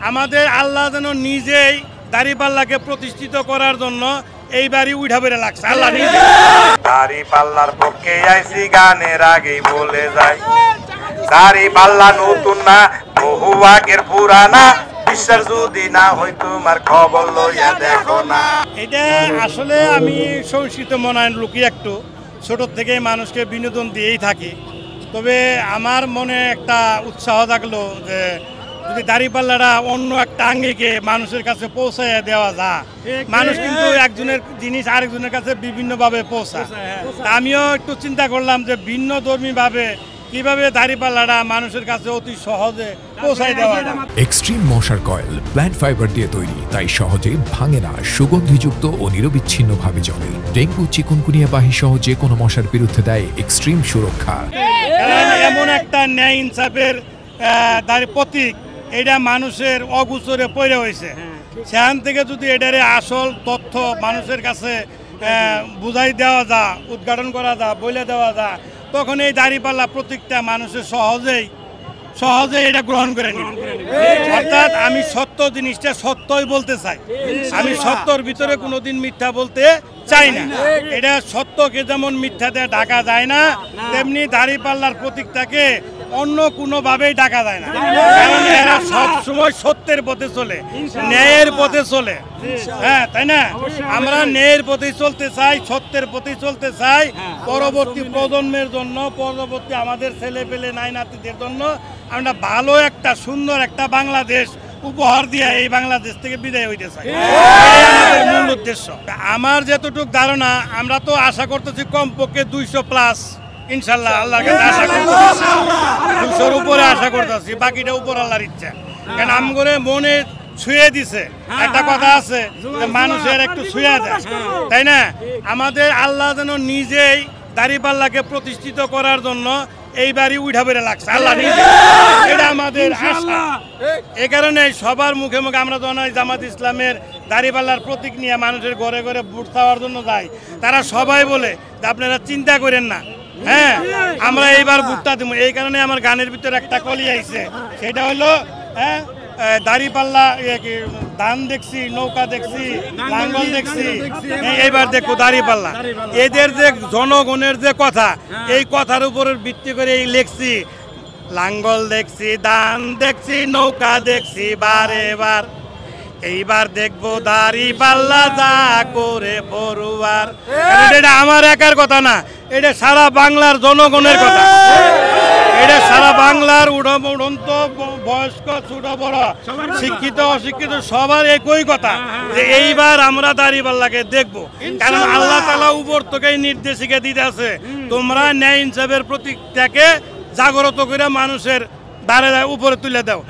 আমাদের আল্লাহ যেন নিজেই দাড়িপাল্লাকে প্রতিষ্ঠিত করার জন্য এইবারই উঠা বেড়ে লাগছে আল্লাহ নিজে। দাড়িপাল্লার পক্ষে আইছি গানের আগেই বলে যাই, দাড়িপাল্লা নতুন না বহু আগের পুরানা, বিশ্বাস যদি না হয় তোমার খবর লইয়া দেখো না। এটা আসলে আমি সংস্কৃত মনায়ন লুকি একটু ছোট থেকে মানুষকে বিনোদন দিয়েই থাকি, তবে আমার মনে একটা উৎসাহ থাকলো যে যদি দাড়িপাল্লাটা অন্য একটা আঙ্গিকে মানুষের কাছে পৌঁছায় দেওয়া যায়। মানুষ কিন্তু একজনের জিনিস আরেকজনের কাছে বিভিন্নভাবে পৌঁছায়। আমিও একটু চিন্তা করলাম যে ভিন্ন ধর্মীভাবে কিভাবে দাড়িপাল্লাটা মানুষের কাছে অতি সহজে পৌঁছায় দেওয়া যায়। এক্সট্রিম মশার কয়েল প্ল্যান্ট ফাইবার দিয়ে তৈরি, তাই সহজে ভাঙে না, সুগন্ধিযুক্ত ও নিরবিচ্ছিন্নভাবে জ্বলে। ডেঙ্গু চিকুনগুনিয়া বাহি সহ যে কোনো মশার বিরুদ্ধে দেয় এক্সট্রিম সুরক্ষা। এমন একটা ন্যায় ইনসাফের প্রতীক, এটা মানুষের অগোচরে পড়ে হয়েছে। সেখান থেকে যদি এটারে আসল তথ্য মানুষের কাছে বুঝাই দেওয়া যায়, উদ্ঘাটন করা যায়, বলে দেওয়া যায়, তখন এই দাড়িপাল্লা প্রতীকটা মানুষের সহজে এটা গ্রহণ করে নিবে। অর্থাৎ আমি সত্য জিনিসটা সত্যই বলতে চাই, আমি সত্যর ভিতরে কোনোদিন মিথ্যা বলতে চাই না। এটা সত্যকে যেমন মিথ্যাতে ঢাকা যায় না, তেমনি দাড়িপাল্লার প্রতীকটাকে অন্য কোনোভাবেই ডাকা যায় না, কারণ এরা সবসময় সত্যের পথে চলে, ন্যায়ের পথে চলে। হ্যাঁ, তাই না? আমরা ন্যায়ের পথে চলতে চাই, সত্যের পথে চলতে চাই। পরবর্তী প্রজন্মের জন্য, পরবর্তী আমাদের ছেলে পেলে নাই নাতিদের জন্য আমরা ভালো একটা সুন্দর একটা বাংলাদেশ উপহার দিয়ে এই বাংলাদেশ থেকে বিদায় হইতে চাই, আমাদের মূল উদ্দেশ্য। আমার যতটুকু ধারণা, আমরা তো আশা করতেছি কমপক্ষে 200+ ইনশাল্লাহ, আল্লাহর কাছে আশা করতেছি, 200-র উপরে আশা করতেছি, বাকিটা উপর আল্লাহর ইচ্ছা। কারণ আম করে মনে ছুঁয়ে দিছে, একটা কথা আছে মানুষের একটু ছুঁয়ে দেয়, তাই না? আমাদের আল্লাহ যেন নিজেই দাড়িপাল্লাকে প্রতিষ্ঠিত করার জন্য এইবারই উঠা বেড়ে লাগছে আল্লাহ নিজে, এটা আমাদের আশা। এ কারণে সবার মুখে মুখে আমরা যখন জামাত ইসলামের দাড়িপাল্লার প্রতীক নিয়ে মানুষের ঘরে ঘরে ভোট চাওয়ার জন্য যাই, তারা সবাই বলে যে আপনারা চিন্তা করেন না, হ্যাঁ আমরা এইবার ভোটটা দেবো। এই কারণে আমার গানের ভিতরে একটা কলি আইছে, সেটা হলো দাড়িপাল্লা ধান দেখছি, নৌকা দেখছি, লাঙ্গল দেখছি, এইবার দেখো দাড়িপাল্লা। এদের যে জনগণের যে কথা, এই কথার উপর ভিত্তি করে এই লেখছি, লাঙ্গল দেখছি, ধান দেখছি, নৌকা দেখছি বারে বার, এইবার দেখবো দাড়িপাল্লা যা করে পড়ুয়ার। এটা আমার একার কথা না, এটা সারা বাংলার জনগণের কথা, এটা সারা বাংলার উড়ন্ত বয়স্ক ছোট বড় শিক্ষিত অশিক্ষিত সবার একই কথা যে এইবার আমরা দাড়িপাল্লাকে দেখবো। কারণ আল্লাহ তাআলা উপর থেকে নির্দেশিকা দিতে আছে, তোমরা ন্যায় ইনসাফের প্রতীকটাকে জাগ্রত করে মানুষের দ্বারে উপরে তুলে দাও।